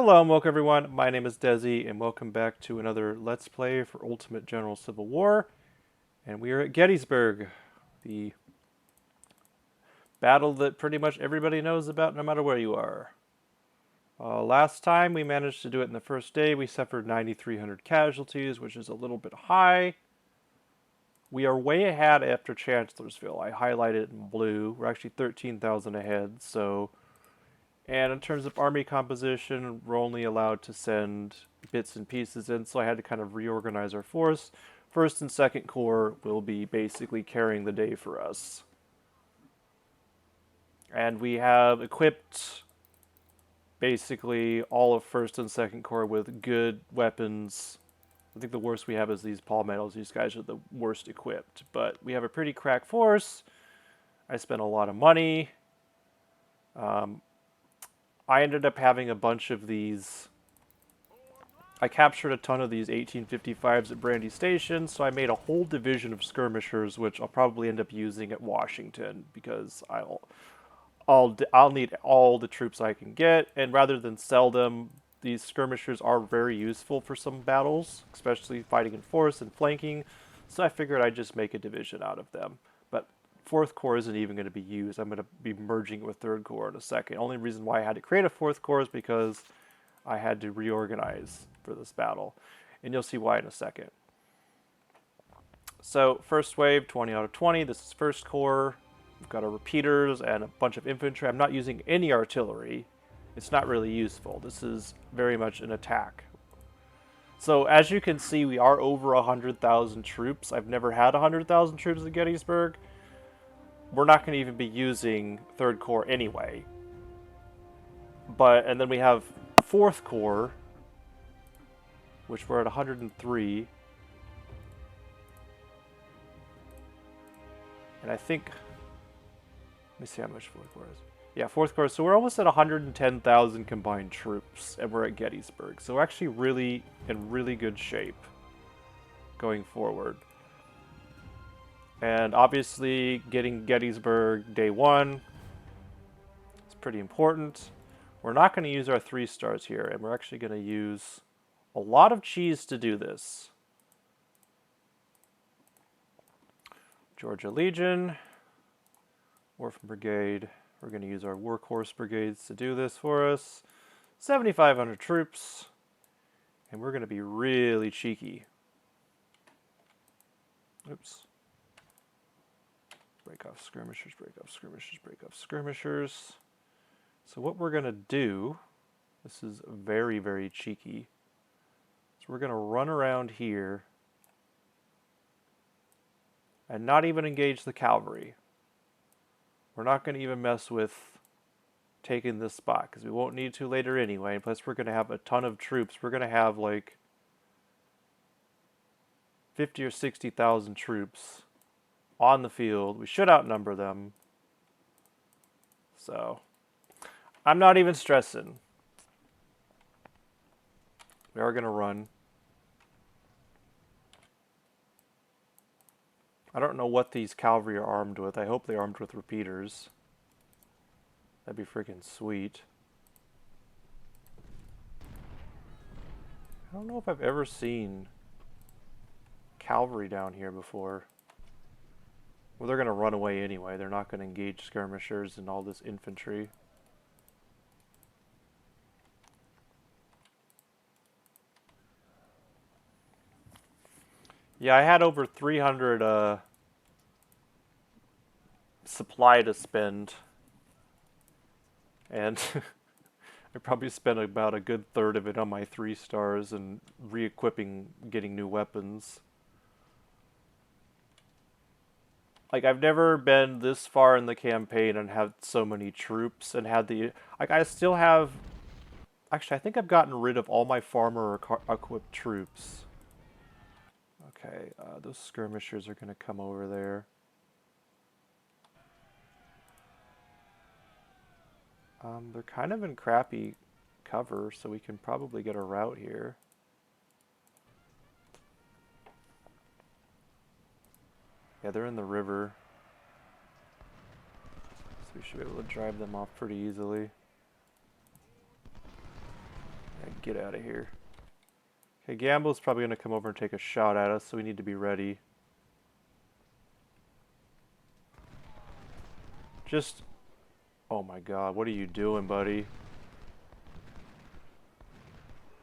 Hello and welcome everyone, my name is Desi and welcome back to another Let's Play for Ultimate General Civil War. And we are at Gettysburg, the battle that pretty much everybody knows about no matter where you are. Last time we managed to do it in the first day. We suffered 9,300 casualties, which is a little bit high. We are way ahead after Chancellorsville. I highlighted it in blue. We're actually 13,000 ahead, so... And in terms of army composition, we're only allowed to send bits and pieces in, so I had to kind of reorganize our force. First and Second Corps will be basically carrying the day for us. And we have equipped basically all of First and Second Corps with good weapons. I think the worst we have is these palmettos. These guys are the worst equipped. But we have a pretty crack force. I spent a lot of money. I ended up having a bunch of these. I captured a ton of these 1855s at Brandy Station, so I made a whole division of skirmishers, which I'll probably end up using at Washington because I'll need all the troops I can get, and rather than sell them, these skirmishers are very useful for some battles, especially fighting in force and flanking. So I figured I'd just make a division out of them. But Fourth Corps isn't even going to be used. I'm going to be merging it with Third Corps in a second. Only reason why I had to create a Fourth Corps is because I had to reorganize for this battle. And you'll see why in a second. So, first wave, 20 out of 20. This is First Corps. We've got our repeaters and a bunch of infantry. I'm not using any artillery. It's not really useful. This is very much an attack. So, as you can see, we are over 100,000 troops. I've never had 100,000 troops at Gettysburg. We're not going to even be using Third Corps anyway. And then we have Fourth Corps, which we're at 103. And I think, let me see how much Fourth Corps is. Yeah, Fourth Corps, so we're almost at 110,000 combined troops, and we're at Gettysburg. So we're actually really in really good shape going forward. And obviously, getting Gettysburg day one is pretty important. We're not going to use our 3 stars here, and we're actually going to use a lot of cheese to do this. Georgia Legion, Orphan Brigade. We're going to use our Workhorse Brigades to do this for us. 7,500 troops, and we're going to be really cheeky. Oops. Break off skirmishers, break off skirmishers, break off skirmishers. So what we're going to do, this is very, very cheeky. So we're going to run around here and not even engage the cavalry. We're not going to even mess with taking this spot because we won't need to later anyway. Plus we're going to have a ton of troops. We're going to have like 50 or 60,000 troops on the field. We should outnumber them. So, I'm not even stressing. We are going to run. I don't know what these cavalry are armed with. I hope they're armed with repeaters. That'd be freaking sweet. I don't know if I've ever seen cavalry down here before. Well, they're going to run away anyway. They're not going to engage skirmishers and all this infantry. Yeah, I had over 300 supply to spend. And I probably spent about a good third of it on my 3 stars and re-equipping, getting new weapons. Like, I've never been this far in the campaign and had so many troops and had the... Like, I still have... Actually, I think I've gotten rid of all my farmer-equipped troops. Okay, those skirmishers are going to come over there. They're kind of in crappy cover, so we can probably get a route here. Yeah, they're in the river. So we should be able to drive them off pretty easily. Yeah, get out of here. Okay, Gamble's probably going to come over and take a shot at us, so we need to be ready. Just... Oh my god, what are you doing, buddy?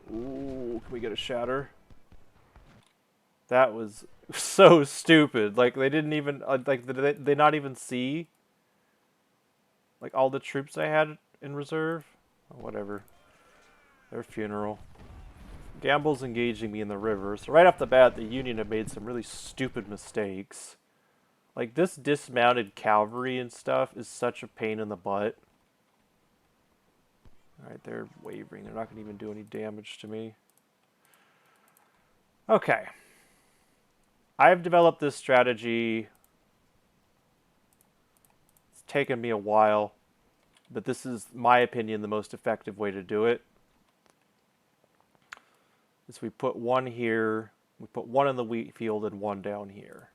Ooh, can we get a shatter? That was so stupid. Like, they didn't even... like, did they not even see? Like, all the troops I had in reserve? Oh, whatever. Their funeral. Gamble's engaging me in the river. So right off the bat, the Union have made some really stupid mistakes. Like, this dismounted cavalry and stuff is such a pain in the butt. Alright, they're wavering. They're not going to even do any damage to me. Okay. I've developed this strategy. It's taken me a while. But this is, my opinion, the most effective way to do it. Is we put one here. We put one in the wheat field and one down here.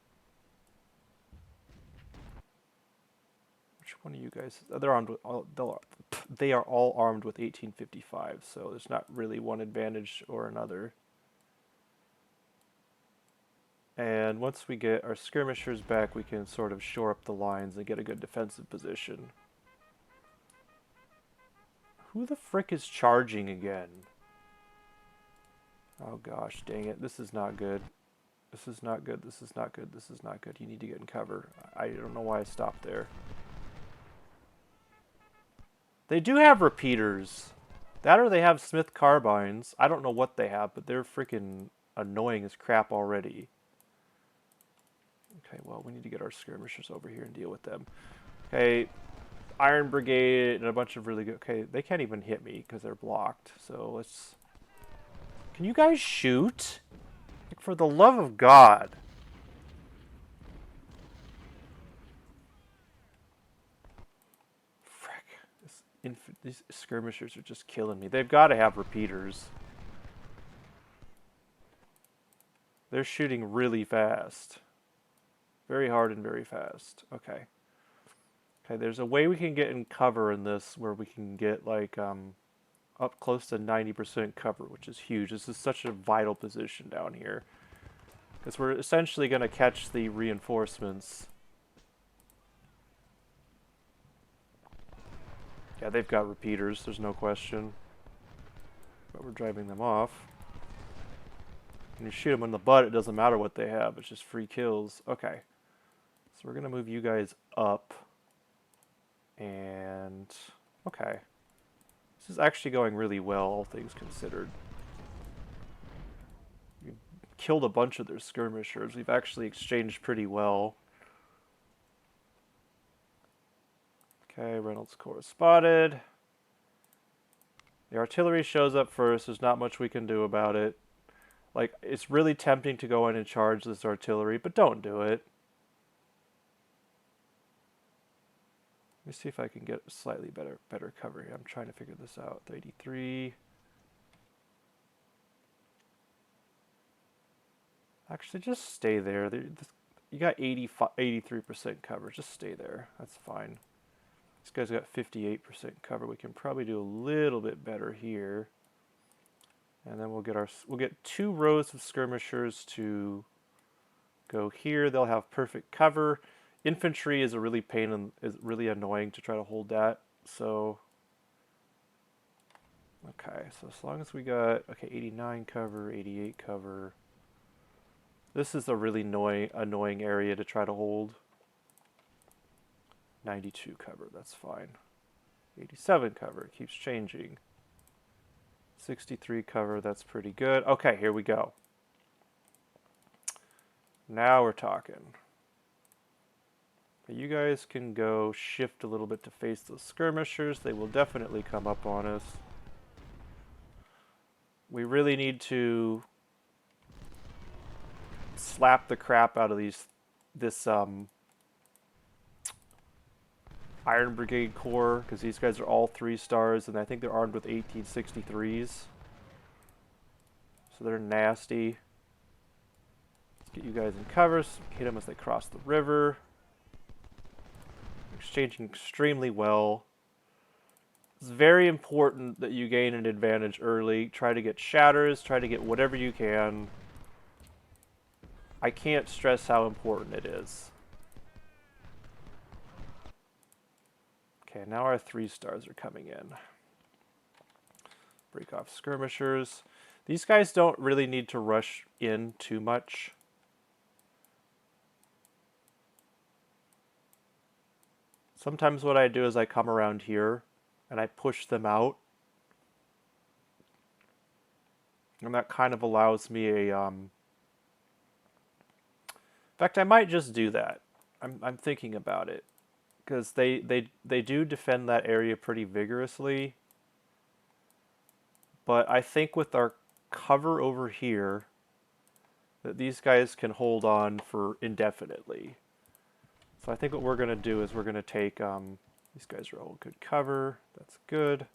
Which one of you guys? They're armed with they are all armed with 1855, so there's not really one advantage or another. And once we get our skirmishers back, we can sort of shore up the lines and get a good defensive position. Who the frick is charging again? Oh gosh, dang it. This is not good. This is not good. This is not good. This is not good. You need to get in cover. I don't know why I stopped there. They do have repeaters. That or they have Smith carbines. I don't know what they have, but they're freaking annoying as crap already. Okay, well, we need to get our skirmishers over here and deal with them. Okay, Iron Brigade and a bunch of really good... Okay, they can't even hit me because they're blocked. So let's... Can you guys shoot? Like, for the love of God. These skirmishers are just killing me. They've got to have repeaters. They're shooting really fast. Very hard and very fast. Okay. Okay, there's a way we can get in cover in this where we can get like up close to 90% cover, which is huge. This is such a vital position down here. Because we're essentially going to catch the reinforcements. Yeah, they've got repeaters, there's no question. But we're driving them off. When you shoot them in the butt, it doesn't matter what they have, it's just free kills. Okay. So we're going to move you guys up. And... okay. This is actually going really well, all things considered. We killed a bunch of their skirmishers. We've actually exchanged pretty well. Okay, Reynolds Corps spotted. The artillery shows up first. There's not much we can do about it. Like, it's really tempting to go in and charge this artillery, but don't do it. Let me see if I can get slightly better cover here. I'm trying to figure this out. 83. Actually, just stay there. You got 83% cover. Just stay there. That's fine. This guy's got 58% cover. We can probably do a little bit better here. And then we'll get 2 rows of skirmishers to go here. They'll have perfect cover. Infantry is a really is really annoying to try to hold that. So okay, so as long as we got 89 cover, 88 cover. This is a really annoying area to try to hold. 92 cover, that's fine. 87 cover, it keeps changing. 63 cover, that's pretty good. Okay, here we go. Now we're talking. You guys can go shift a little bit to face those skirmishers. They will definitely come up on us. We really need to slap the crap out of this Iron Brigade Corps, because these guys are all 3 stars, and I think they're armed with 1863s. So they're nasty. Let's get you guys in cover, hit them as they cross the river. Exchanging extremely well. It's very important that you gain an advantage early. Try to get shatters, try to get whatever you can. I can't stress how important it is. Okay, now our 3 stars are coming in. Break off skirmishers. These guys don't really need to rush in too much. Sometimes what I do is I come around here and I push them out. And that kind of allows me a... In fact, I might just do that. I'm thinking about it. Because they do defend that area pretty vigorously. But I think with our cover over here, that these guys can hold on for indefinitely. So I think what we're going to do is we're going to take... these guys are all good cover. That's good.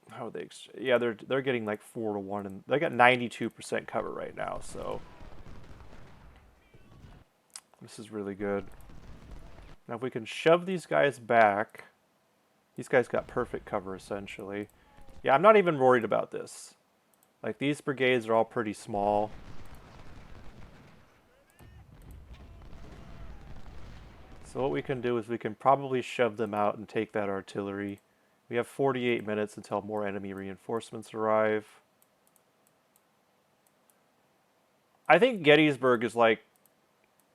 How are they? Yeah, they're getting like 4-1, and they got 92% cover right now. So this is really good. Now if we can shove these guys back, these guys got perfect cover essentially. Yeah, I'm not even worried about this. Like these brigades are all pretty small. So what we can do is we can probably shove them out and take that artillery. We have 48 minutes until more enemy reinforcements arrive. I think Gettysburg is like,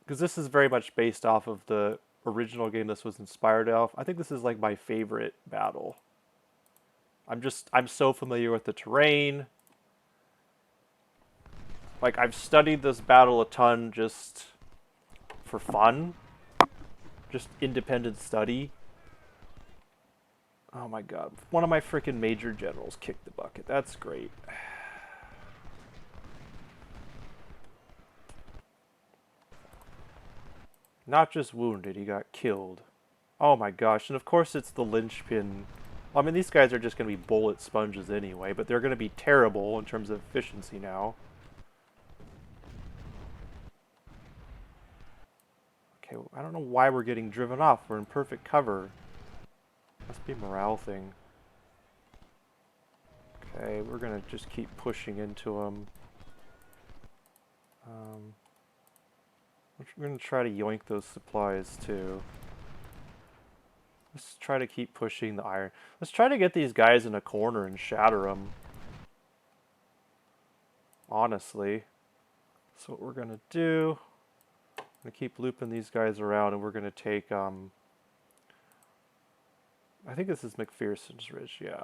because this is very much based off of the original game this was inspired off. I think this is like my favorite battle. I'm so familiar with the terrain. Like I've studied this battle a ton just for fun. Just independent study. Oh my god. One of my freaking major generals kicked the bucket. That's great. Not just wounded, he got killed. Oh my gosh. And of course it's the linchpin. Well, I mean, these guys are just going to be bullet sponges anyway, but they're going to be terrible in terms of efficiency now. Okay, I don't know why we're getting driven off. We're in perfect cover. Must be a morale thing. Okay, we're gonna just keep pushing into them. We're gonna try to yoink those supplies too. Let's try to keep pushing the iron. Let's try to get these guys in a corner and shatter them. Honestly. So what we're gonna do, I'm gonna keep looping these guys around, and we're gonna take I think this is McPherson's Ridge, yeah.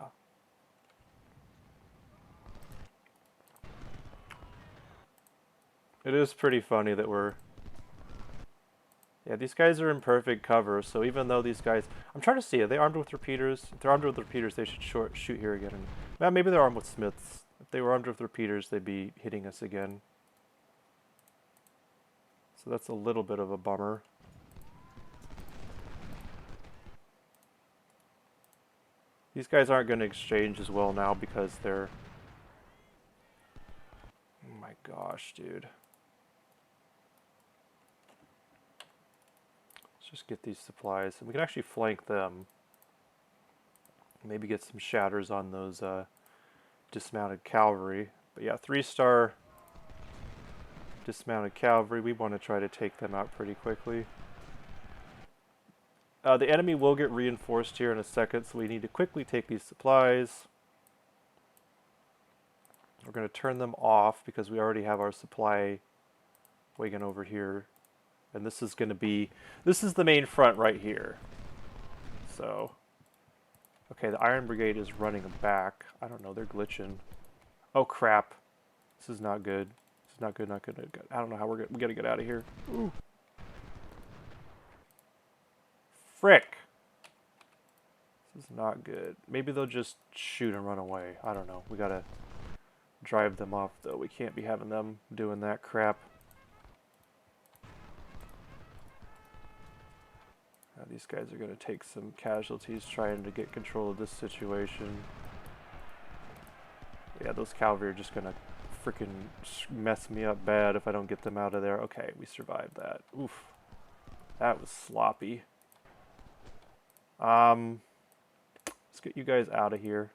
It is pretty funny that we're... Yeah, these guys are in perfect cover, so even though these guys... I'm trying to see, are they armed with repeaters? If they're armed with repeaters, they should shoot here again. And, well, maybe they're armed with smiths. If they were armed with repeaters, they'd be hitting us again. So that's a little bit of a bummer. These guys aren't going to exchange as well now because they're... Oh my gosh, dude. Let's just get these supplies. And we can actually flank them. Maybe get some shatters on those dismounted cavalry. But yeah, 3-star dismounted cavalry. We want to try to take them out pretty quickly. The enemy will get reinforced here in a second, so we need to quickly take these supplies. We're going to turn them off because we already have our supply wagon over here. And this is going to be... This is the main front right here. So... Okay, the Iron Brigade is running back. I don't know, they're glitching. Oh crap. This is not good. This is not good, not good, not good. I don't know how we gotta get out of here. Ooh. Frick! This is not good. Maybe they'll just shoot and run away. I don't know. We gotta drive them off, though. We can't be having them doing that crap. Now these guys are gonna take some casualties trying to get control of this situation. Yeah, those cavalry are just gonna freaking mess me up bad if I don't get them out of there. Okay, we survived that. Oof. That was sloppy. get you guys out of here.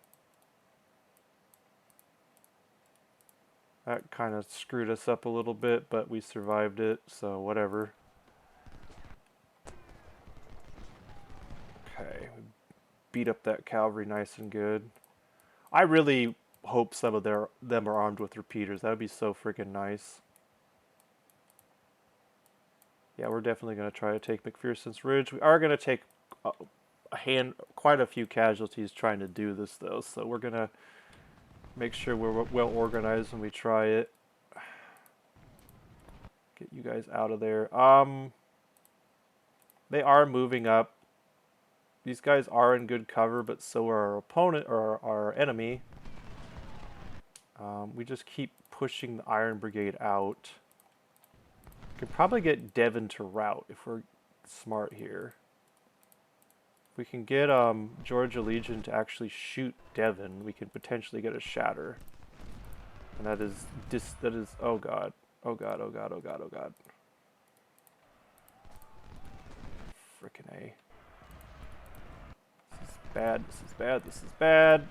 That kind of screwed us up a little bit, but we survived it, so whatever. Okay, we beat up that cavalry nice and good. I really hope some of them are armed with repeaters. That would be so freaking nice. Yeah, we're definitely going to try to take McPherson's Ridge. We are going to take quite a few casualties trying to do this, though, so we're going to make sure we're well organized when we try it. Get you guys out of there. They are moving up. These guys are in good cover, but so are our opponent or our enemy. We just keep pushing the Iron Brigade out. We can probably get Devon to rout if we're smart here. If we can get Georgia Legion to actually shoot Devon, we could potentially get a shatter. And that is oh god. Oh god, oh god, oh god, oh god. Frickin' A. This is bad, this is bad, this is bad.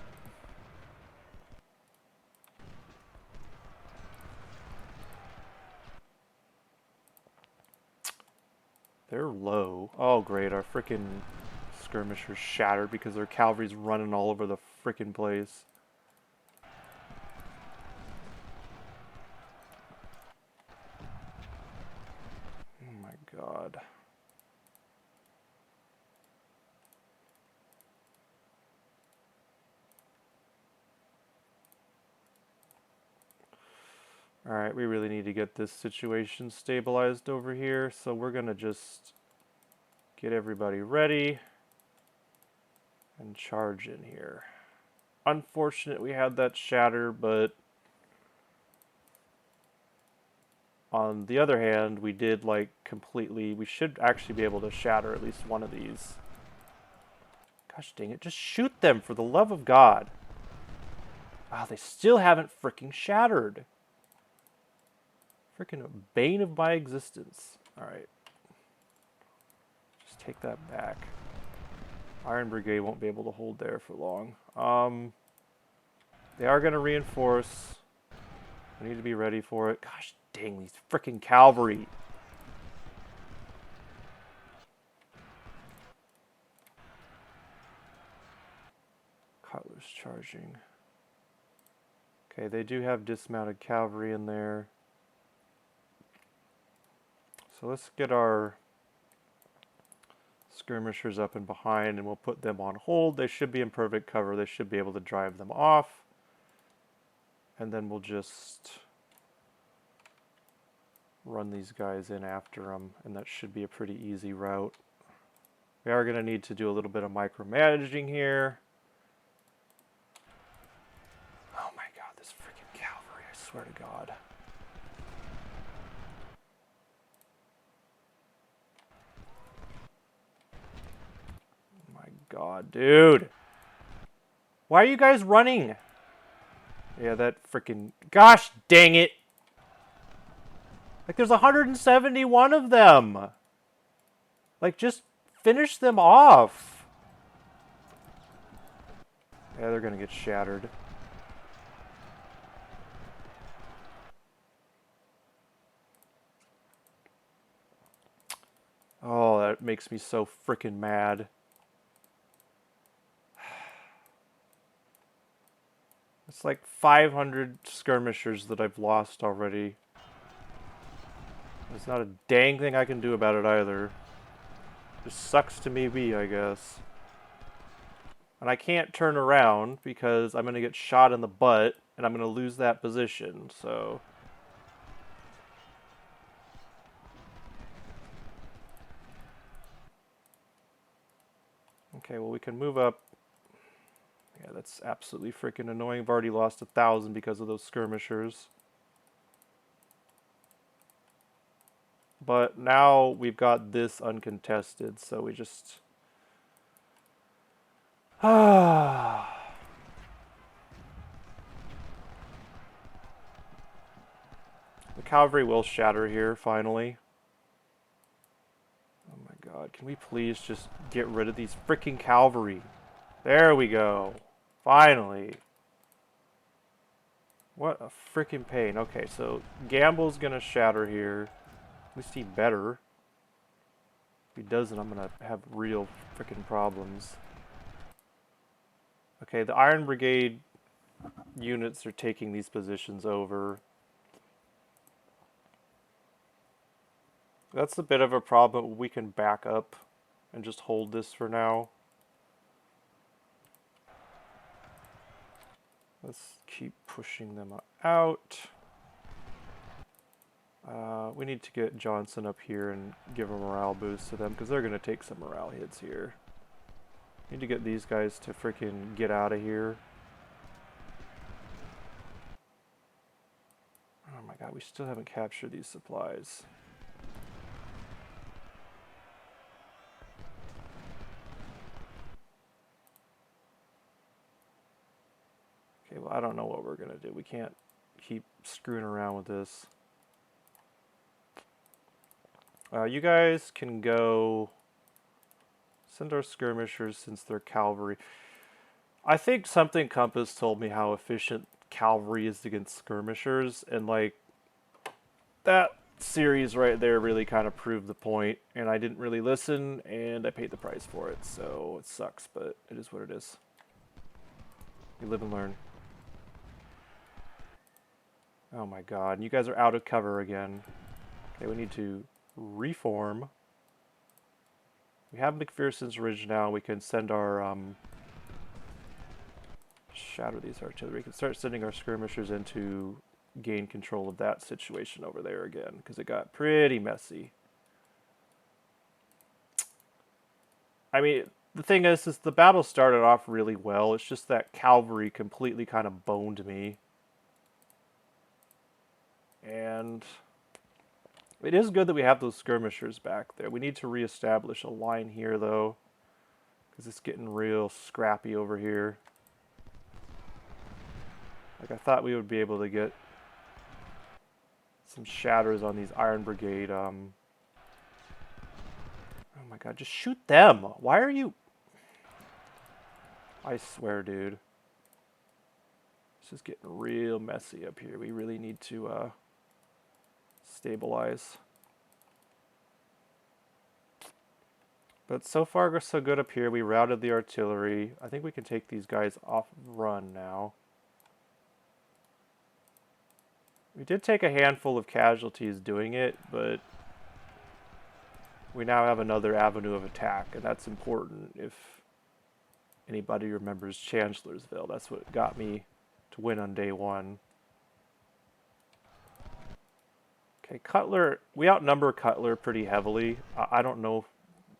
They're low. Oh great, our frickin' skirmishers shattered because their cavalry's running all over the frickin' place. Oh my god. Alright, we really need to get this situation stabilized over here, so we're gonna just get everybody ready and charge in here. Unfortunate we had that shatter, but on the other hand, we did like completely, we should actually be able to shatter at least one of these. Gosh dang it, just shoot them for the love of God. Ah, they still haven't freaking shattered. Freaking bane of my existence. Alright. Just take that back. Iron Brigade won't be able to hold there for long. They are going to reinforce. We need to be ready for it. Gosh dang, these freaking cavalry. Cutler's charging. Okay, they do have dismounted cavalry in there. So let's get our skirmishers up and behind, and we'll put them on hold. They should be in perfect cover. They should be able to drive them off. And then we'll just run these guys in after them, and that should be a pretty easy route. We are going to need to do a little bit of micromanaging here. Oh my god, this freaking cavalry, I swear to God. God, dude. Why are you guys running? Yeah, that freaking... Gosh dang it. Like, there's 171 of them. Like, just finish them off. Yeah, they're gonna get shattered. Oh, that makes me so freaking mad. It's like 500 skirmishers that I've lost already. There's not a dang thing I can do about it either. Just sucks to me be, I guess. And I can't turn around because I'm going to get shot in the butt and I'm going to lose that position, so... Okay, well we can move up. Yeah, that's absolutely freaking annoying. I've already lost 1,000 because of those skirmishers. But now we've got this uncontested, so we just... The cavalry will shatter here, finally. Oh my god, can we please just get rid of these freaking cavalry? There we go. Finally. What a freaking pain. Okay, so Gamble's gonna shatter here. At least he better. If he doesn't, I'm gonna have real freaking problems. Okay, the Iron Brigade units are taking these positions over. That's a bit of a problem. We can back up and just hold this for now. Let's keep pushing them out. We need to get Johnson up here and give a morale boost to them because they're going to take some morale hits here. Need to get these guys to freaking get out of here. Oh my god, we still haven't captured these supplies. Okay, well I don't know what we're going to do. We can't keep screwing around with this. You guys can go send our skirmishers since they're cavalry. I think something Compass told me how efficient cavalry is against skirmishers, and like that series right there really kind of proved the point, and I didn't really listen, and I paid the price for it, so it sucks, but it is what it is. You live and learn. Oh my god, you guys are out of cover again. Okay, we need to reform. We have McPherson's Ridge now. We can send our shatter these artillery. We can start sending our skirmishers in to gain control of that situation over there again, because it got pretty messy. I mean, the thing is the battle started off really well. It's just that cavalry completely kind of boned me. And it is good that we have those skirmishers back there. We need to reestablish a line here, though, because it's getting real scrappy over here. Like, I thought we would be able to get some shatters on these Iron Brigade. Oh my god, just shoot them! Why are you... I swear, dude. This is getting real messy up here. We really need to stabilize. But so far, so good up here. We routed the artillery. I think we can take these guys off run now. We did take a handful of casualties doing it, but we now have another avenue of attack, and that's important if anybody remembers Chancellorsville. That's what got me to win on day one. Okay, Cutler, we outnumber Cutler pretty heavily. I don't know,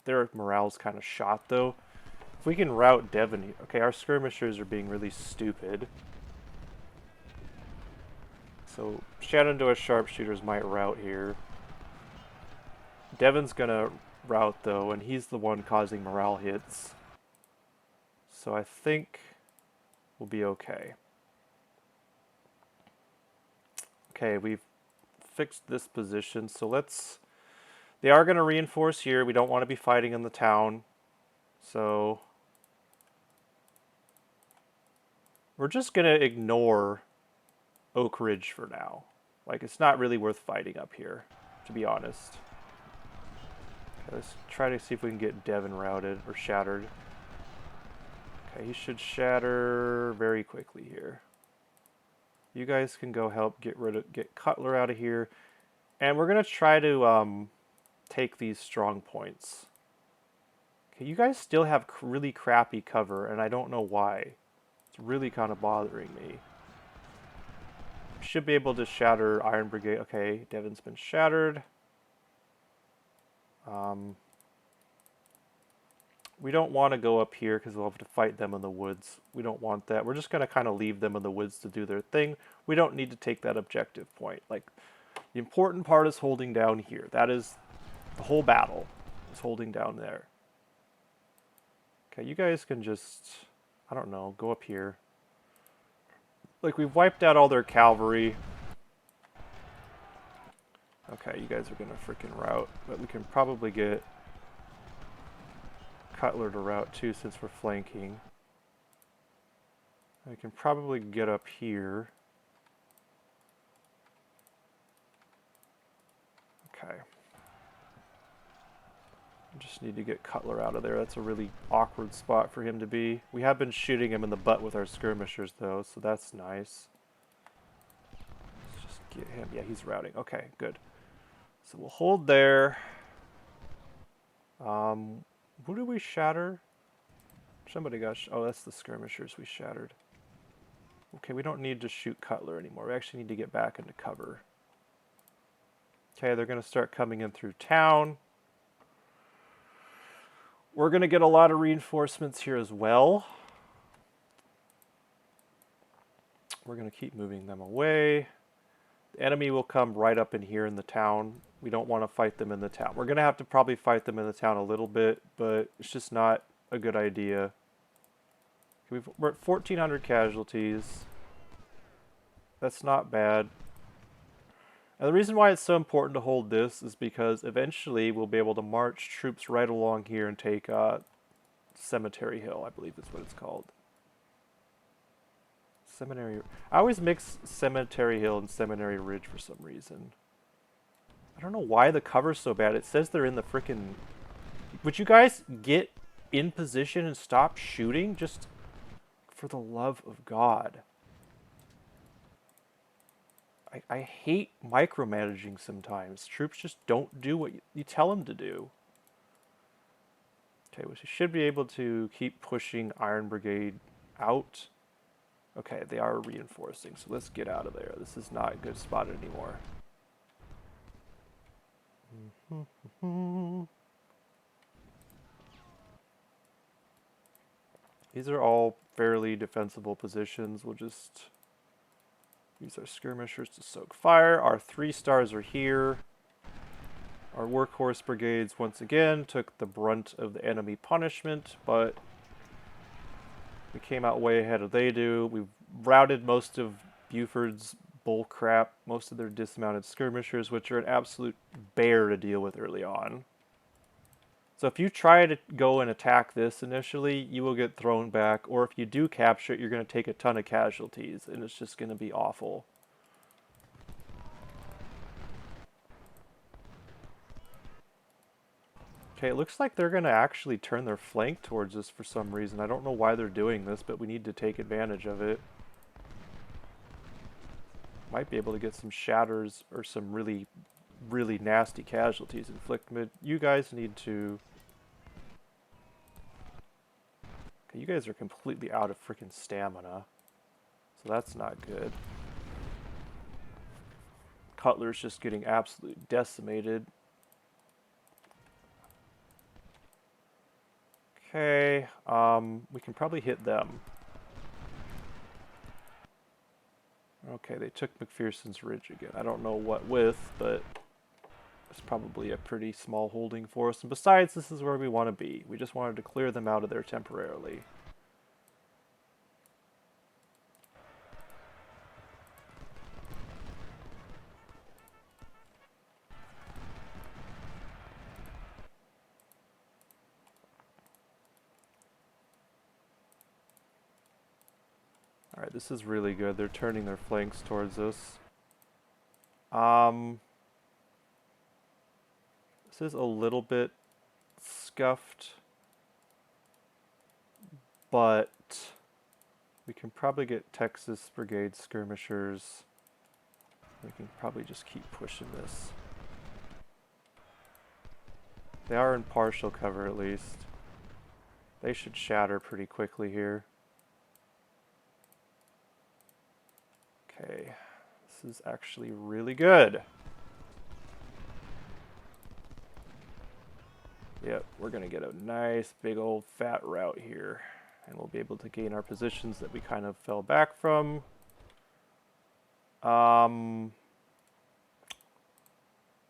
their morale's kind of shot though. If we can rout Devon, okay, our skirmishers are being really stupid. So Shenandoah sharpshooters might rout here. Devon's gonna rout though, and he's the one causing morale hits. So I think we'll be okay. Okay, we've fixed this position, so let's... They are going to reinforce here. We don't want to be fighting in the town. So we're just going to ignore Oak Ridge for now. Like, it's not really worth fighting up here, to be honest. Okay, let's try to see if we can get Devon routed or shattered. Okay, he should shatter very quickly here. You guys can go help get Cutler out of here. And we're going to try to take these strong points. Okay, you guys still have really crappy cover, and I don't know why. It's really kind of bothering me. Should be able to shatter Iron Brigade. Okay, Devon's been shattered. We don't want to go up here because we'll have to fight them in the woods. We don't want that. We're just going to kind of leave them in the woods to do their thing. We don't need to take that objective point. Like, the important part is holding down here. That is the whole battle, is holding down there. Okay, you guys can just, I don't know, go up here. Like, we've wiped out all their cavalry. Okay, you guys are going to freaking rout, but we can probably get Cutler to rout too since we're flanking. I can probably get up here. Okay. I just need to get Cutler out of there. That's a really awkward spot for him to be. We have been shooting him in the butt with our skirmishers, though, so that's nice. Let's just get him. Yeah, he's routing. Okay, good. So we'll hold there. Who did we shatter? Somebody got... oh, that's the skirmishers we shattered. Okay, we don't need to shoot Cutler anymore. We actually need to get back into cover. Okay, they're going to start coming in through town. We're going to get a lot of reinforcements here as well. We're going to keep moving them away. The enemy will come right up in here in the town. We don't want to fight them in the town. We're going to have to probably fight them in the town a little bit, but it's just not a good idea. We're at 1,400 casualties. That's not bad. And the reason why it's so important to hold this is because eventually we'll be able to march troops right along here and take Cemetery Hill, I believe is what it's called. Seminary. I always mix Cemetery Hill and Seminary Ridge for some reason. I don't know why the cover's so bad. It says they're in the frickin'... Would you guys get in position and stop shooting? Just for the love of God. I hate micromanaging sometimes. Troops just don't do what you tell them to do. Okay, we should be able to keep pushing Iron Brigade out. Okay, they are reinforcing, so let's get out of there. This is not a good spot anymore. These are all fairly defensible positions. We'll just use our skirmishers to soak fire. Our 3 stars are here. Our workhorse brigades once again took the brunt of the enemy punishment, but we came out way ahead of they do. We've routed most of Buford's bullcrap, most of their dismounted skirmishers, which are an absolute bear to deal with early on. So if you try to go and attack this initially, you will get thrown back, or if you do capture it, you're going to take a ton of casualties, and it's just going to be awful. Okay, it looks like they're going to actually turn their flank towards us for some reason. I don't know why they're doing this, but we need to take advantage of it. Might be able to get some shatters or some really, really nasty casualties inflicted. You guys need to... Okay, you guys are completely out of freaking stamina. So that's not good. Cutler's just getting absolutely decimated. Okay, we can probably hit them. Okay, they took McPherson's Ridge again. I don't know what with, but it's probably a pretty small holding for us. And besides, this is where we want to be. We just wanted to clear them out of there temporarily. Alright, this is really good. They're turning their flanks towards us. This is a little bit scuffed, but we can probably get Texas Brigade skirmishers. We can probably just keep pushing this. They are in partial cover at least. They should shatter pretty quickly here. Okay, this is actually really good. Yep, we're going to get a nice big old fat rout here. And we'll be able to gain our positions that we kind of fell back from.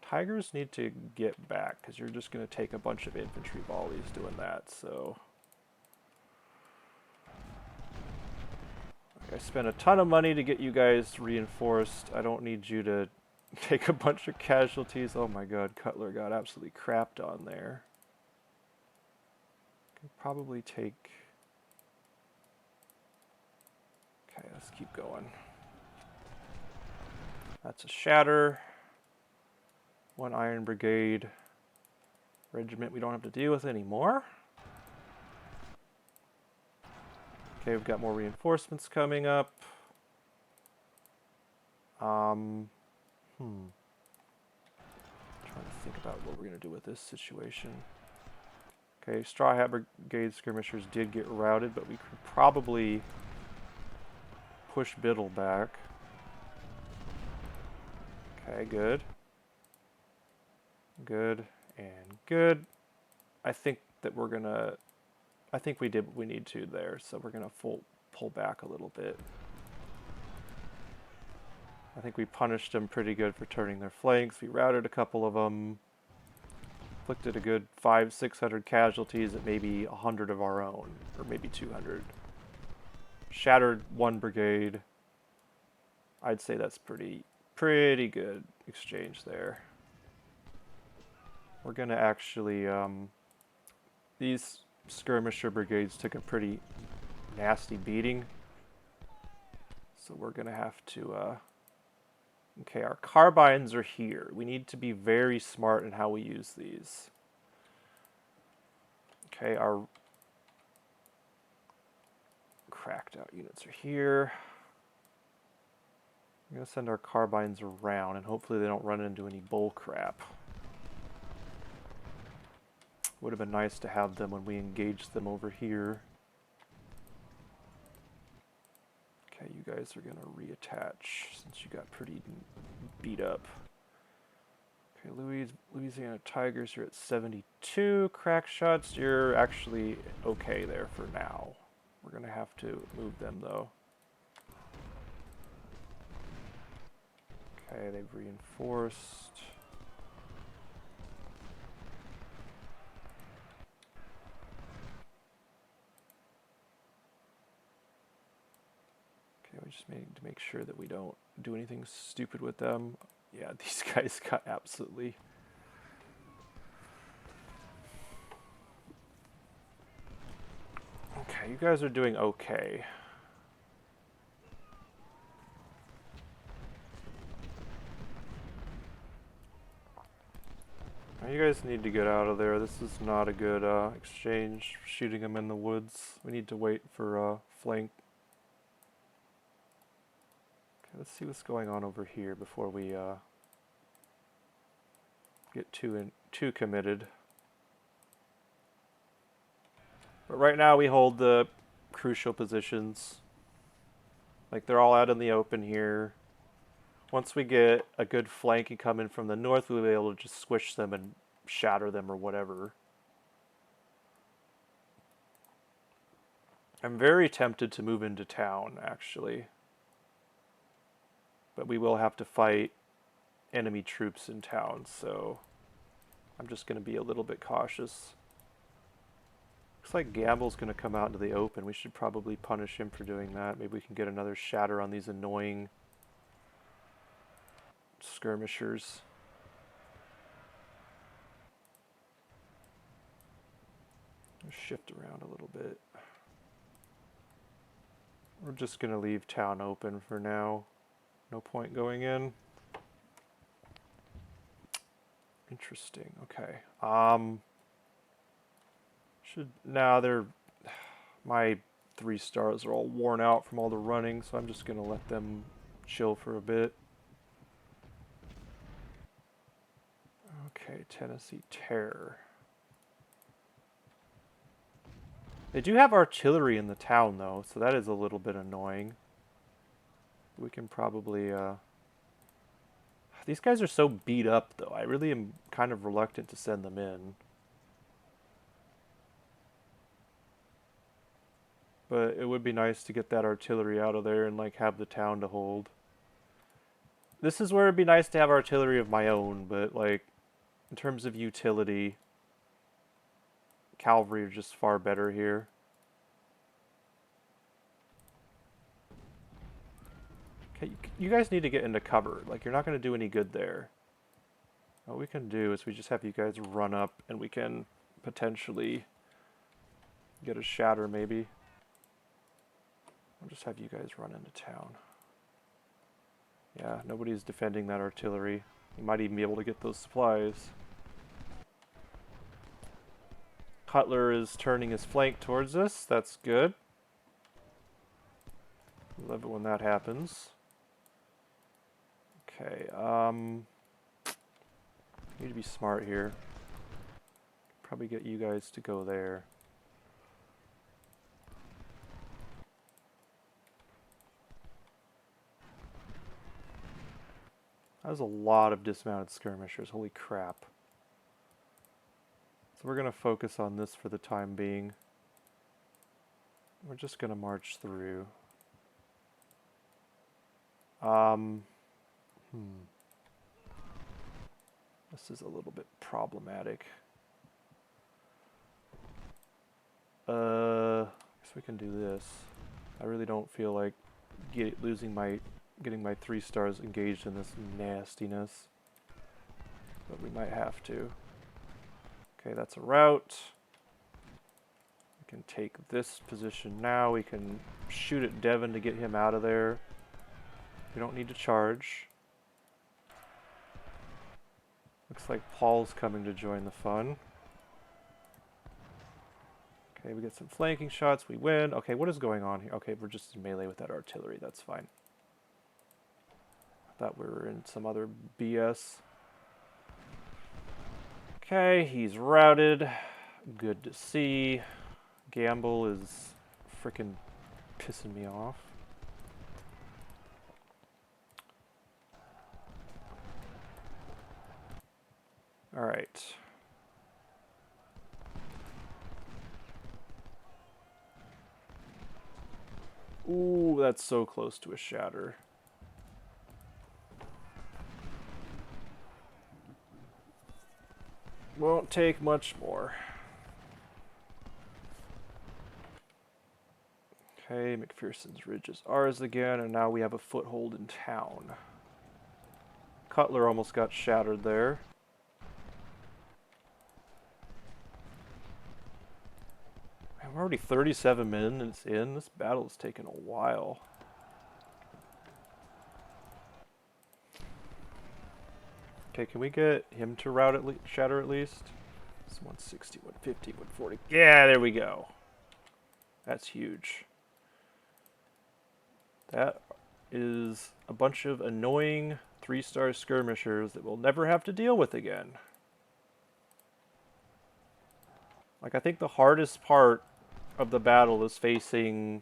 Tigers need to get back because you're just going to take a bunch of infantry volleys doing that, so... I spent a ton of money to get you guys reinforced. I don't need you to take a bunch of casualties. Oh my god, Cutler got absolutely crapped on there. Can probably take... keep going. That's a shatter. 1 Iron Brigade regiment we don't have to deal with anymore. Okay, we've got more reinforcements coming up. Trying to think about what we're going to do with this situation. Okay, Straw Hat Brigade skirmishers did get routed, but we could probably push Biddle back. Okay, good. Good and good. I think that we're gonna... I think we did what we need to there, so we're gonna pull back a little bit. I think we punished them pretty good for turning their flanks. We routed a couple of them. Inflicted a good 500-600 casualties at maybe 100 of our own, or maybe 200. Shattered 1 brigade. I'd say that's pretty good exchange there. We're gonna actually, these skirmisher brigades took a pretty nasty beating. So we're gonna have to, okay, our carbines are here. We need to be very smart in how we use these. Okay, our cracked out units are here. I'm gonna send our carbines around and hopefully they don't run into any bull crap. Would have been nice to have them when we engaged them over here. Okay, you guys are gonna reattach since you got pretty beat up. Okay, Louisiana Tigers, you're at 72 crack shots. You're actually okay there for now. We're gonna have to move them though. Okay, they've reinforced. We just need to make sure that we don't do anything stupid with them. Yeah, these guys got absolutely... Okay, you guys are doing okay. Now you guys need to get out of there. This is not a good exchange, shooting them in the woods. We need to wait for flank. Let's see what's going on over here before we get too committed. But right now we hold the crucial positions. Like they're all out in the open here. Once we get a good flanking coming from the north, we'll be able to just squish them and shatter them or whatever. I'm very tempted to move into town, actually. But we will have to fight enemy troops in town, so I'm just going to be a little bit cautious. Looks like Gamble's going to come out into the open. We should probably punish him for doing that. Maybe we can get another shatter on these annoying skirmishers. Shift around a little bit. We're just going to leave town open for now. No point going in. Interesting. Okay. My 3 stars are all worn out from all the running, so I'm just gonna let them chill for a bit. Okay, Tennessee Terror. They do have artillery in the town though, so that is a little bit annoying. We can probably, these guys are so beat up, though. I really am kind of reluctant to send them in. But it would be nice to get that artillery out of there and, like, have the town to hold. This is where it'd be nice to have artillery of my own, but, like, in terms of utility, cavalry are just far better here. Okay, you guys need to get into cover. Like, you're not going to do any good there. What we can do is we just have you guys run up and we can potentially get a shatter maybe. I'll just have you guys run into town. Yeah, nobody's defending that artillery. You might even be able to get those supplies. Cutler is turning his flank towards us. That's good. Love it when that happens. Okay, need to be smart here. Probably get you guys to go there. That was a lot of dismounted skirmishers, holy crap. So we're going to focus on this for the time being. We're just going to march through. This is a little bit problematic. I guess we can do this. I really don't feel like getting my 3 stars engaged in this nastiness. But we might have to. Okay, that's a route. We can take this position now. We can shoot at Devon to get him out of there. We don't need to charge. Looks like Paul's coming to join the fun. Okay, we get some flanking shots. We win. Okay, what is going on here? Okay, we're just in melee with that artillery. That's fine. I thought we were in some other BS. Okay, he's routed. Good to see. Gamble is freaking pissing me off. All right. Ooh, that's so close to a shatter. Won't take much more. Okay, McPherson's Ridge is ours again, and now we have a foothold in town. Cutler almost got shattered there. Man, we're already 37 minutes in. This battle has taken a while. Okay, can we get him to route shatter at least? It's 160, 150, 140. Yeah, there we go. That's huge. That is a bunch of annoying 3-star skirmishers that we'll never have to deal with again. Like, I think the hardest part of the battle is facing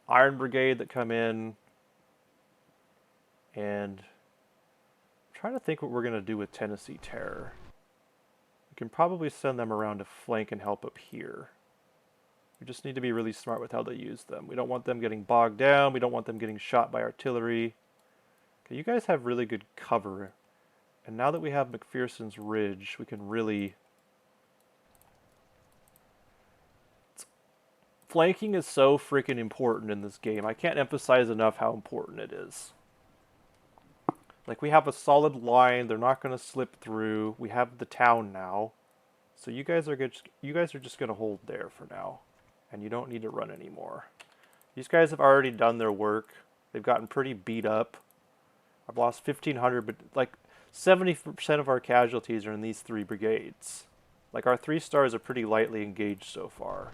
Iron Brigade that come in, and I'm trying to think what we're going to do with Tennessee Terror. We can probably send them around to flank and help up here. We just need to be really smart with how they use them. We don't want them getting bogged down. We don't want them getting shot by artillery. Okay, you guys have really good cover. And now that we have McPherson's Ridge, we can really... Flanking is so freaking important in this game. I can't emphasize enough how important it is. Like, we have a solid line. They're not going to slip through. We have the town now. So you guys are just going to hold there for now. And you don't need to run anymore. These guys have already done their work. They've gotten pretty beat up. I've lost 1,500, but like 70% of our casualties are in these 3 brigades. Like, our 3 stars are pretty lightly engaged so far.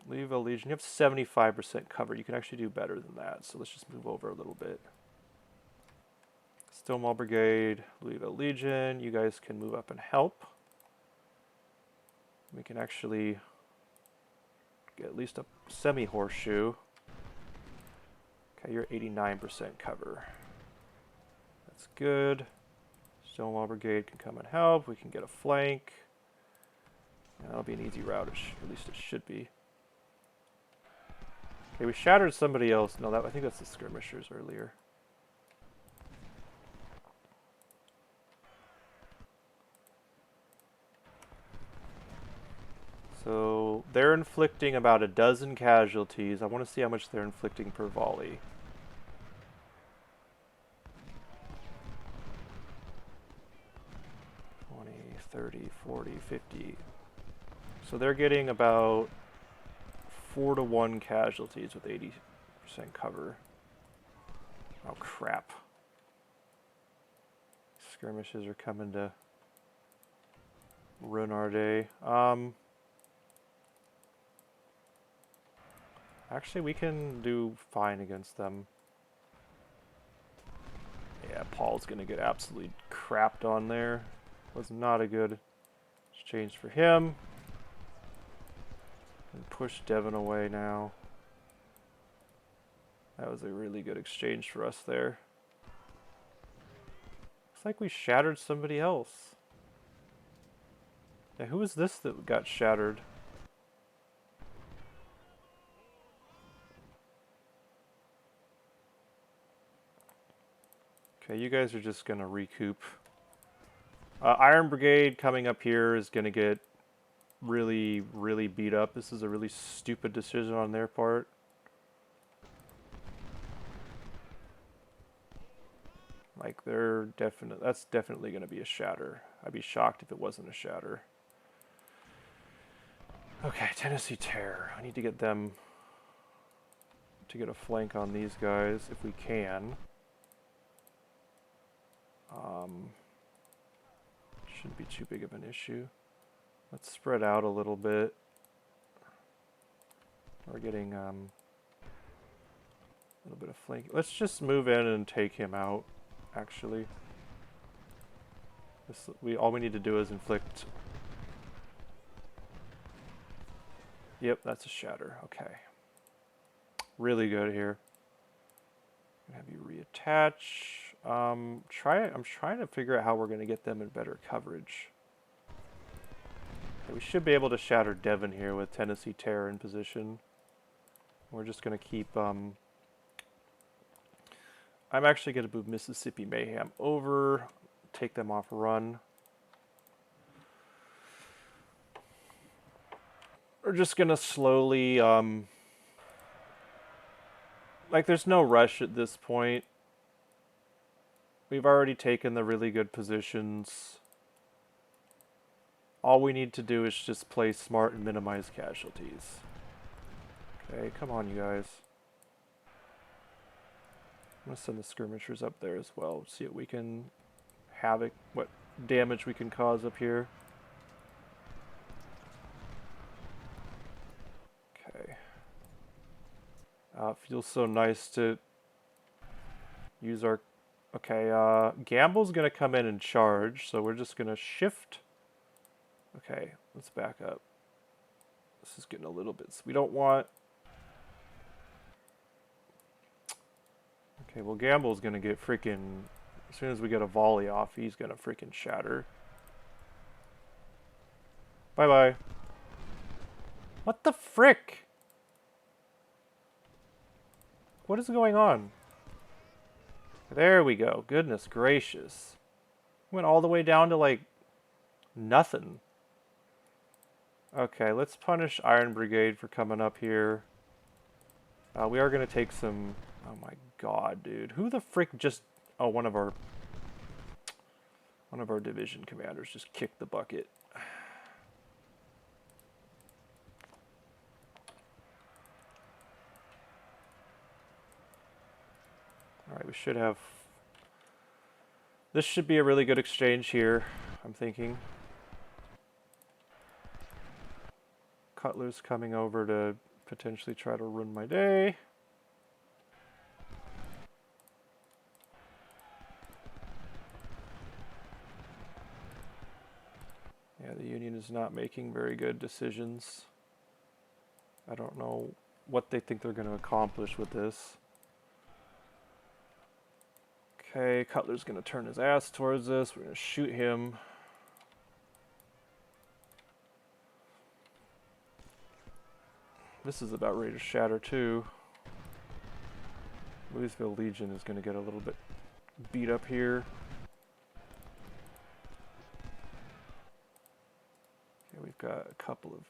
Louisville Legion, you have 75% cover. You can actually do better than that. So let's just move over a little bit. Stonewall Brigade, Louisville Legion, you guys can move up and help. We can actually get at least a semi-horseshoe. Okay, you're 89% cover. That's good. Stonewall Brigade can come and help. We can get a flank. That'll be an easy route, at least it should be. Okay, we shattered somebody else. No, I think that's the skirmishers earlier. So they're inflicting about a dozen casualties. I want to see how much they're inflicting per volley. $20, $30, $40, $50. So they're getting about 4-to-1 casualties with 80% cover. Oh crap. Skirmishes are coming to ruin our day. Actually, we can do fine against them. Yeah, Paul's gonna get absolutely crapped on there. Was not a good exchange for him. And push Devon away now. That was a really good exchange for us there. Looks like we shattered somebody else. Yeah, who was this that got shattered? Okay, you guys are just gonna recoup. Iron Brigade coming up here is gonna get really, really beat up. This is a really stupid decision on their part. Like, that's definitely gonna be a shatter. I'd be shocked if it wasn't a shatter. Okay, Tennessee Terror. I need to get them to get a flank on these guys if we can. Shouldn't be too big of an issue. Let's spread out a little bit. We're getting a little bit of flank. Let's just move in and take him out, actually. All we need to do is inflict. Yep, that's a shatter. Okay. Really good here. Have you reattach. I'm trying to figure out how we're going to get them in better coverage. Okay, we should be able to shatter Devon here with Tennessee Terror in position. We're just going to keep. I'm actually going to move Mississippi Mayhem over, take them off run. We're just going to slowly. Like, there's no rush at this point. We've already taken the really good positions. All we need to do is just play smart and minimize casualties. Okay, come on, you guys. I'm going to send the skirmishers up there as well. See what we can havoc, what damage we can cause up here. Okay. It feels so nice to use our... Okay, Gamble's going to come in and charge, so we're just going to shift. Okay, let's back up. This is getting a little bit... We don't want... Okay, well, Gamble's going to get freaking... As soon as we get a volley off, he's going to freaking shatter. Bye-bye. What the frick? What is going on? There we go. Goodness gracious. Went all the way down to, like, nothing. Okay, let's punish Iron Brigade for coming up here. We are going to take some... Oh my god, dude. Who the frick just... Oh, one of our division commanders just kicked the bucket. Alright, we should have... This should be a really good exchange here, I'm thinking. Cutler's coming over to potentially try to ruin my day. Yeah, the Union is not making very good decisions. I don't know what they think they're going to accomplish with this. Okay, Cutler's going to turn his ass towards us. We're going to shoot him. This is about ready to shatter too. Louisville Legion is going to get a little bit beat up here. Okay, we've got a couple of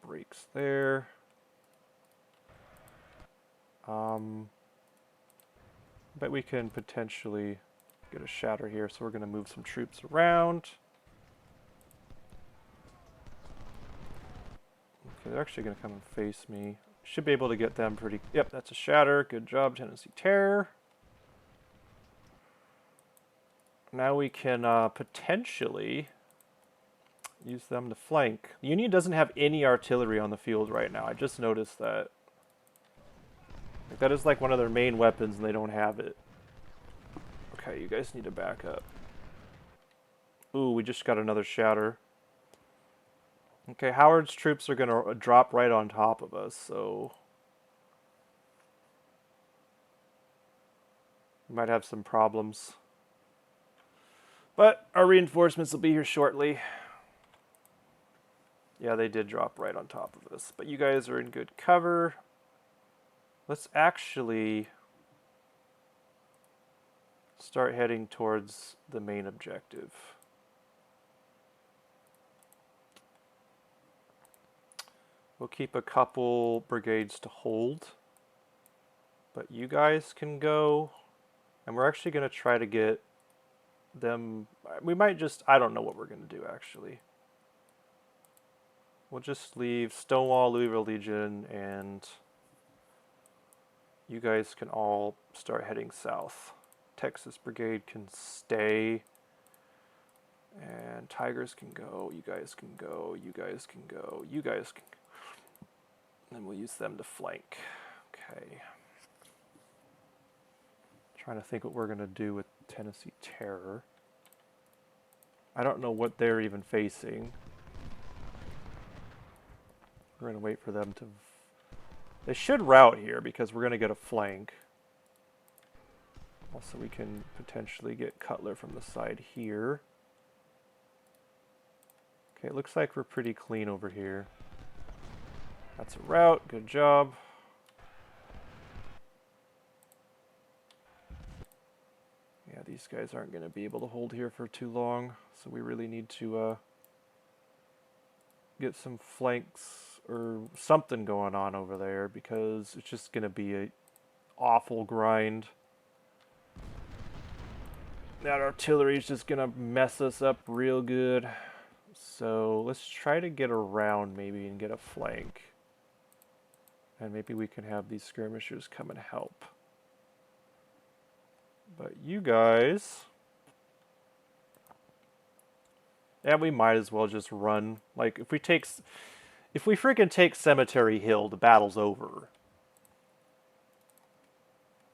breaks there. But we can potentially get a shatter here, so we're going to move some troops around. Okay, they're actually going to come and face me. Should be able to get them pretty... Yep, that's a shatter. Good job, Tennessee Terror. Now we can potentially use them to flank. The Union doesn't have any artillery on the field right now. I just noticed that. Like, that is like one of their main weapons and they don't have it. Okay, you guys need to back up. Ooh, we just got another shatter. Okay, Howard's troops are going to drop right on top of us, so... we might have some problems. But our reinforcements will be here shortly. Yeah, they did drop right on top of us. But you guys are in good cover. Let's actually start heading towards the main objective. We'll keep a couple brigades to hold. But you guys can go. And we're actually going to try to get them... we might just... I don't know what we're going to do, actually. We'll just leave Stonewall, Louisville Legion, and you guys can all start heading south. Texas Brigade can stay. And Tigers can go. You guys can go. You guys can go. You guys can go. And we'll use them to flank. Okay. Trying to think what we're going to do with Tennessee Terror. I don't know what they're even facing. We're going to wait for them to... they should rout here because we're going to get a flank. Also, we can potentially get Cutler from the side here. Okay, it looks like we're pretty clean over here. That's a rout. Good job. Yeah, these guys aren't going to be able to hold here for too long, so we really need to get some flanks or something going on over there because it's just going to be an awful grind. That artillery is just going to mess us up real good. So let's try to get around maybe and get a flank. And maybe we can have these skirmishers come and help. But you guys... yeah, we might as well just run. Like, if we freaking take Cemetery Hill, the battle's over.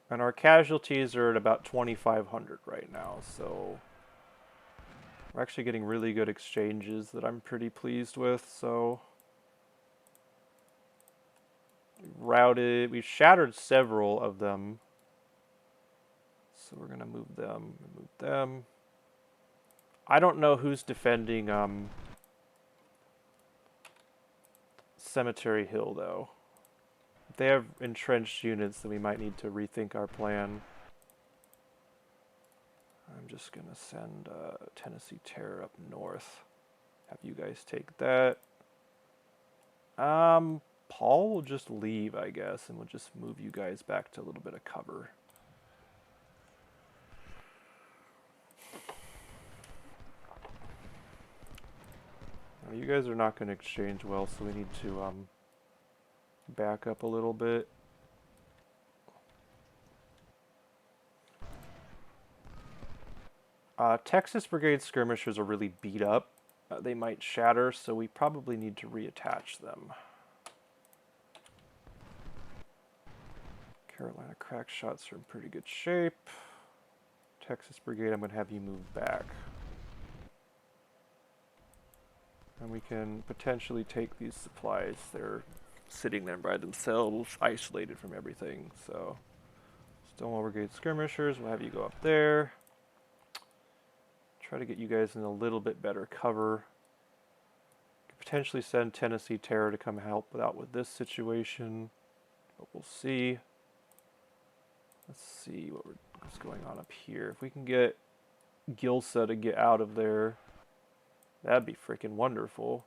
And our casualties are at about 2,500 right now, so... we're actually getting really good exchanges that I'm pretty pleased with, so... we've shattered several of them. So we're gonna move them, I don't know who's defending Cemetery Hill, though. If they have entrenched units, then we might need to rethink our plan. I'm just going to send Tennessee Terror up north. Have you guys take that. Paul will just leave, I guess, and we'll just move you guys back to a little bit of cover. Now, you guys are not going to exchange well, so we need to back up a little bit. Texas Brigade skirmishers are really beat up. They might shatter, so we probably need to reattach them. Carolina crack shots are in pretty good shape. Texas Brigade, I'm going to have you move back. And we can potentially take these supplies. They're sitting there by themselves, isolated from everything. So, Stonewall Brigade skirmishers, we'll have you go up there. Try to get you guys in a little bit better cover. Could potentially send Tennessee Terror to come help out with this situation. But we'll see. Let's see what's going on up here. If we can get Gilsa to get out of there, that'd be freaking wonderful.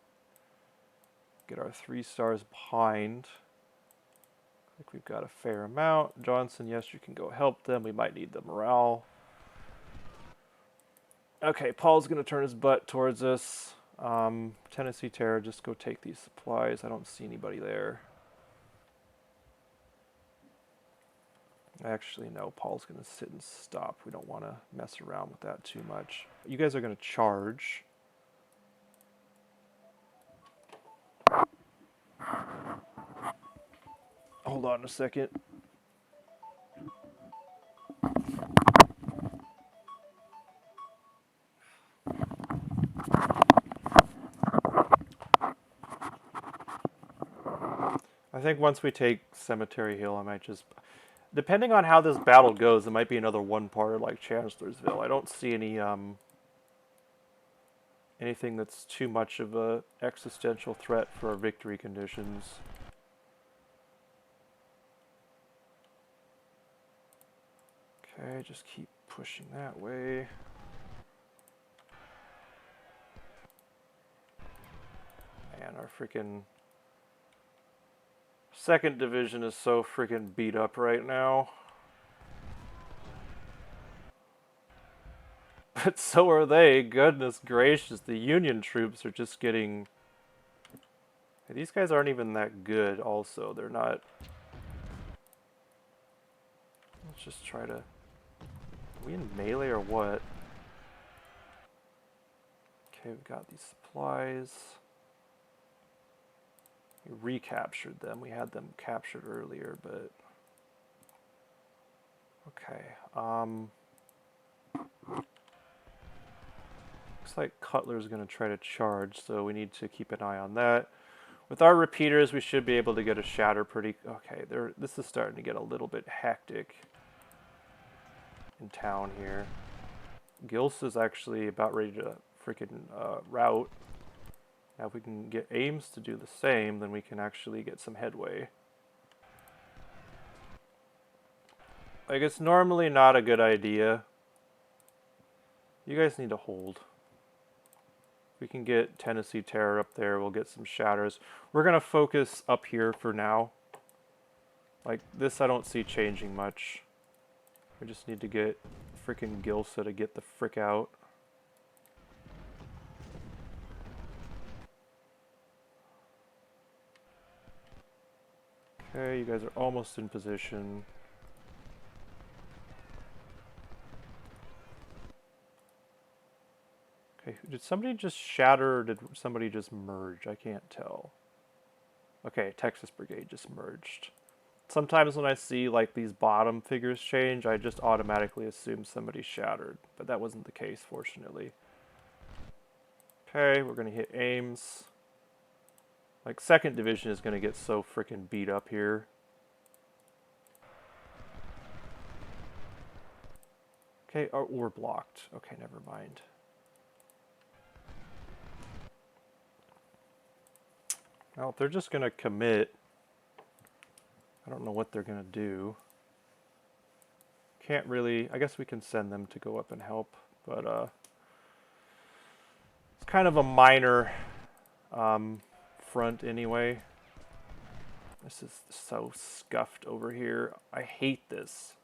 Get our 3 stars behind. I think we've got a fair amount. Johnson, yes, you can go help them. We might need the morale. Okay, Paul's going to turn his butt towards us. Tennessee Terror, just go take these supplies. I don't see anybody there. Actually, no, Paul's going to sit and stop. We don't want to mess around with that too much. You guys are going to charge. Hold on a second. I think once we take Cemetery Hill, I might just... Depending on how this battle goes, it might be another one part like Chancellorsville. I don't see any anything that's too much of a existential threat for our victory conditions. Okay, just keep pushing that way. Man, our freaking second division is so freaking beat up right now. But so are they. Goodness gracious, the Union troops are just getting... These guys aren't even that good also. They're not... Let's just try to... Are we in melee or what? Okay, we've got these supplies. We recaptured them. We had them captured earlier, but... Okay, looks like Cutler's going to try to charge, so we need to keep an eye on that. With our repeaters, we should be able to get a shatter pretty... Okay, this is starting to get a little bit hectic in town here. Gils is actually about ready to freaking rout. Now if we can get Ames to do the same, then we can actually get some headway. Like, it's normally not a good idea. You guys need to hold. We can get Tennessee Terror up there. We'll get some shatters. We're going to focus up here for now. Like, this I don't see changing much. We just need to get freaking Gilsa to get the frick out. Okay, you guys are almost in position. Okay, did somebody just shatter or did somebody just merge? I can't tell. Okay, Texas Brigade just merged. Sometimes when I see like these bottom figures change, I just automatically assume somebody shattered, but that wasn't the case, fortunately. Okay, we're gonna hit Ames. Like, 2nd Division is gonna get so freaking beat up here. Okay, oh, we're blocked. Okay, never mind. Well, if they're just gonna commit, I don't know what they're gonna do. Can't really... I guess we can send them to go up and help, but it's kind of a minor front anyway. This is so scuffed over here. I hate this.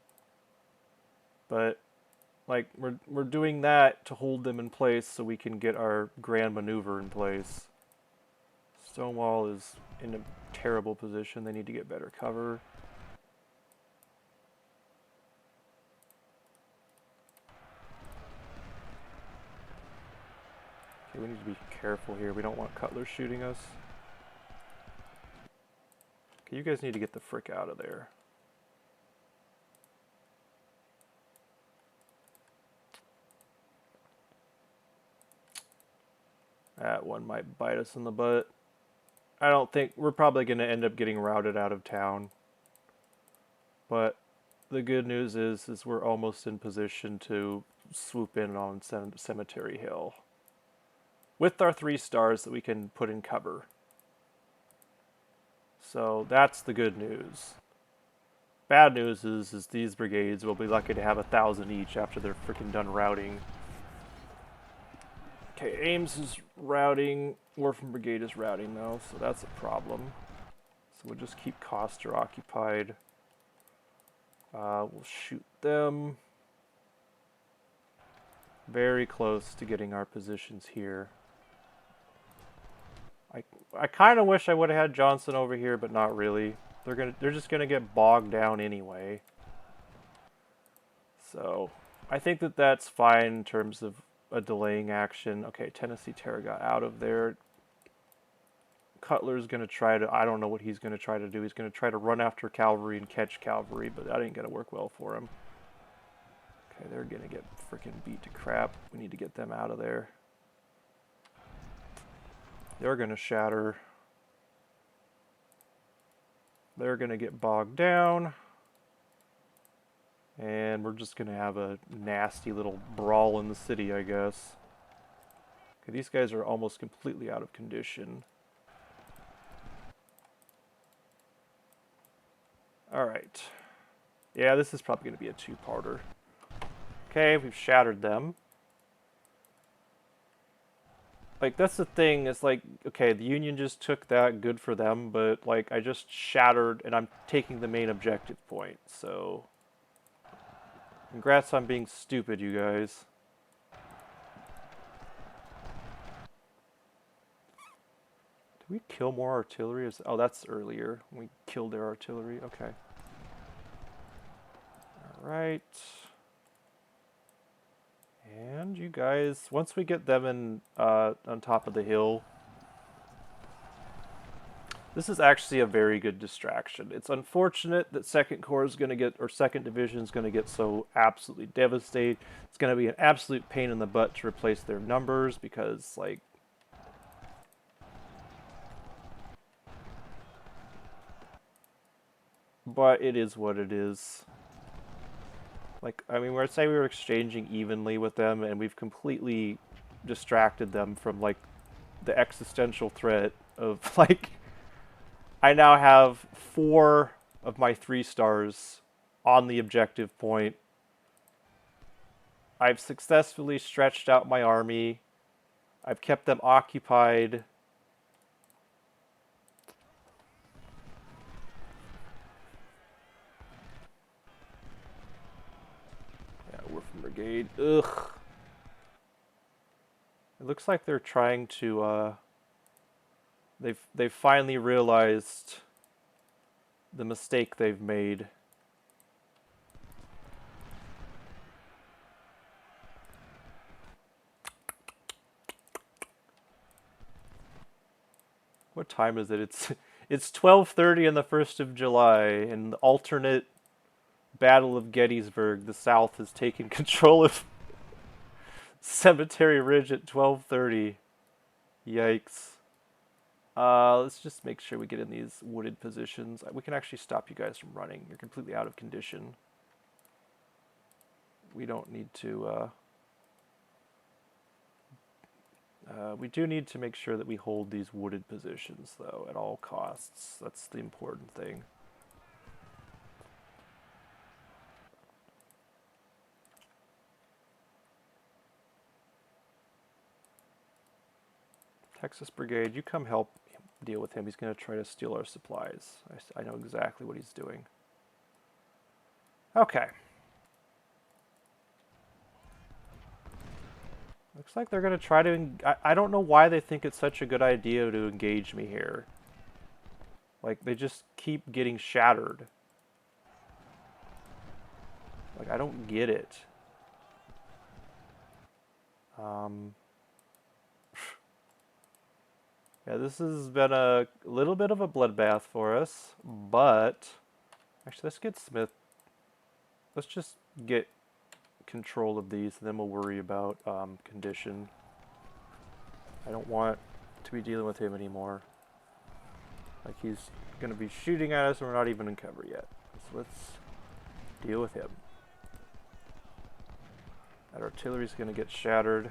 But like, we're doing that to hold them in place so we can get our grand maneuver in place. Stonewall is in a terrible position. They need to get better cover. Okay, we need to be careful here. We don't want Cutler shooting us. Okay, you guys need to get the frick out of there. That one might bite us in the butt. I don't think... We're probably going to end up getting routed out of town. But the good news is we're almost in position to swoop in on Cemetery Hill. With our 3 stars that we can put in cover. So that's the good news. Bad news is these brigades will be lucky to have 1,000 each after they're freaking done routing. Okay, Ames is routing. Orphan Brigade is routing though, so that's a problem. So we'll just keep Coster occupied. We'll shoot them. Very close to getting our positions here. I kind of wish I would have had Johnson over here, but not really. They're just gonna get bogged down anyway. So I think that that's fine in terms of a delaying action. Okay, Tennessee Terror got out of there. Cutler's going to try to, I don't know what he's going to try to do. He's going to try to run after cavalry and catch cavalry, but that ain't going to work well for him. Okay, they're going to get freaking beat to crap. We need to get them out of there. They're going to shatter. They're going to get bogged down. And we're just going to have a nasty little brawl in the city, I guess. Okay, these guys are almost completely out of condition. Alright. Yeah, this is probably going to be a two-parter. Okay, we've shattered them. Like, that's the thing, it's like, okay, the Union just took that, good for them, but, like, I just shattered, and I'm taking the main objective point, so... Congrats on being stupid, you guys. Did we kill more artillery? Oh, that's earlier. We killed their artillery, okay. Alright. And you guys, once we get them in on top of the hill, this is actually a very good distraction. It's unfortunate that Second Corps is going to get, or Second Division is going to get so absolutely devastated. It's going to be an absolute pain in the butt to replace their numbers because, like, but it is what it is. Like, I mean, we're saying we were exchanging evenly with them, and we've completely distracted them from, like, the existential threat of, like, I now have 4 of my 3 stars on the objective point. I've successfully stretched out my army. I've kept them occupied. Yeah, Wolfen Brigade. Ugh. It looks like they're trying to, they've finally realized the mistake they've made. What time is it? It's 12:30 on the 1st of July, and the alternate Battle of Gettysburg, the South has taken control of Cemetery Ridge at 12:30. Yikes. Let's just make sure we get in these wooded positions. We can actually stop you guys from running. You're completely out of condition. We don't need to, we do need to make sure that we hold these wooded positions, though, at all costs. That's the important thing. Texas Brigade, you come help deal with him. He's going to try to steal our supplies. I know exactly what he's doing. Okay. Looks like they're going to try to... I don't know why they think it's such a good idea to engage me here. Like, they just keep getting shattered. Like, I don't get it. Yeah, this has been a little bit of a bloodbath for us, but... Actually, let's get Smith. Let's just get control of these, and then we'll worry about condition. I don't want to be dealing with him anymore. Like, he's going to be shooting at us, and we're not even in cover yet. So let's deal with him. That artillery's going to get shattered.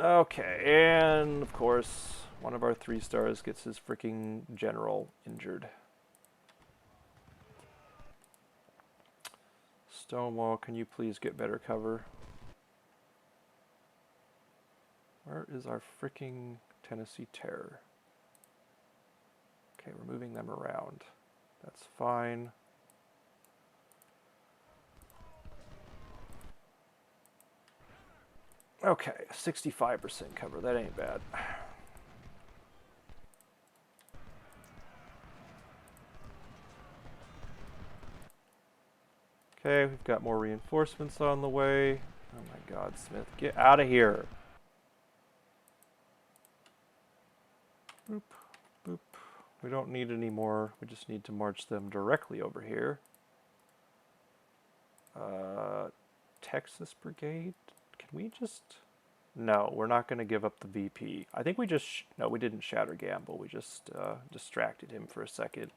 Okay, and of course, one of our 3 stars gets his freaking general injured. Stonewall, can you please get better cover? Where is our freaking Tennessee Terror? Okay, we're moving them around. That's fine. Okay, 65% cover. That ain't bad. Okay, we've got more reinforcements on the way. Oh my god, Smith, get out of here. Boop, boop. We don't need any more. We just need to march them directly over here. Texas Brigade? Can we just... No, we're not going to give up the VP. I think we just... No, we didn't shatter Gamble. We just distracted him for a second.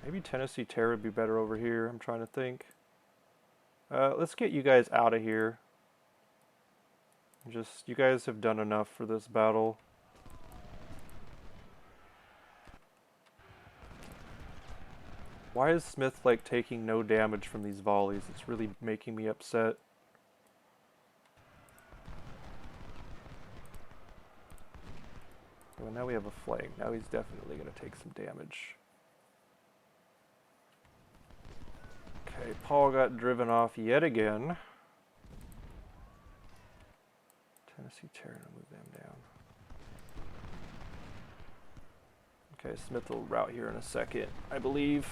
Maybe Tennessee Terror would be better over here. I'm trying to think. Let's get you guys out of here. Just, you guys have done enough for this battle. Why is Smith, like, taking no damage from these volleys? It's really making me upset. Well, now we have a flank. Now he's definitely going to take some damage. Okay, Paul got driven off yet again. Tennessee Terror, move them down. Okay, Smith will route here in a second, I believe.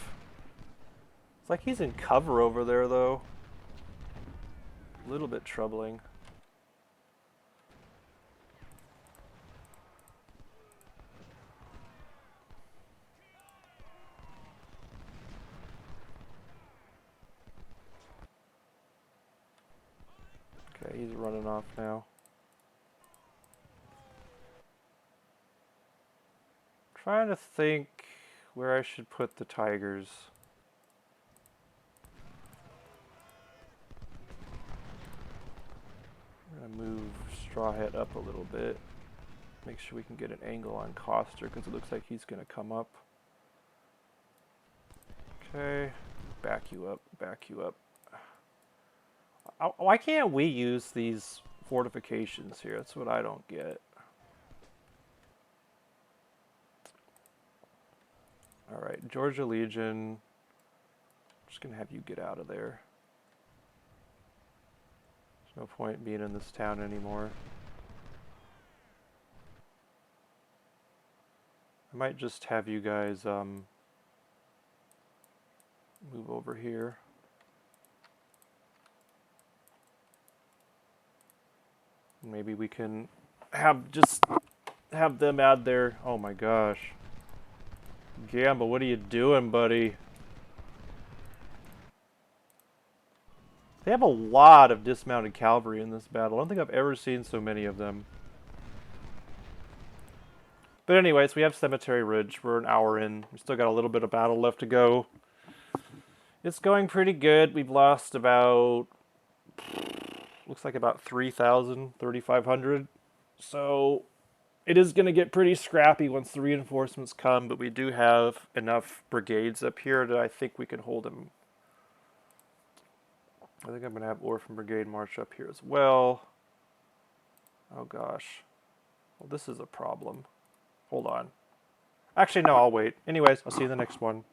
It's like he's in cover over there, though. A little bit troubling. Okay, he's running off now. Trying to think where I should put the Tigers. I'm going to move Straw Hat up a little bit. Make sure we can get an angle on Coster because it looks like he's going to come up. Okay, back you up, back you up. Why can't we use these fortifications here? That's what I don't get. Alright, Georgia Legion. I'm just going to have you get out of there. There's no point being in this town anymore. I might just have you guys move over here. Maybe we can have them add their... Oh my gosh. Gamba, what are you doing, buddy? They have a lot of dismounted cavalry in this battle. I don't think I've ever seen so many of them. But anyways, we have Cemetery Ridge. We're an hour in. We still got a little bit of battle left to go. It's going pretty good. We've lost about... Looks like about 3,000, 3,500. So it is going to get pretty scrappy once the reinforcements come, but we do have enough brigades up here that I think we can hold them. I think I'm going to have Orphan Brigade march up here as well. Oh gosh. Well, this is a problem. Hold on. Actually, no, I'll wait. Anyways, I'll see you in the next one.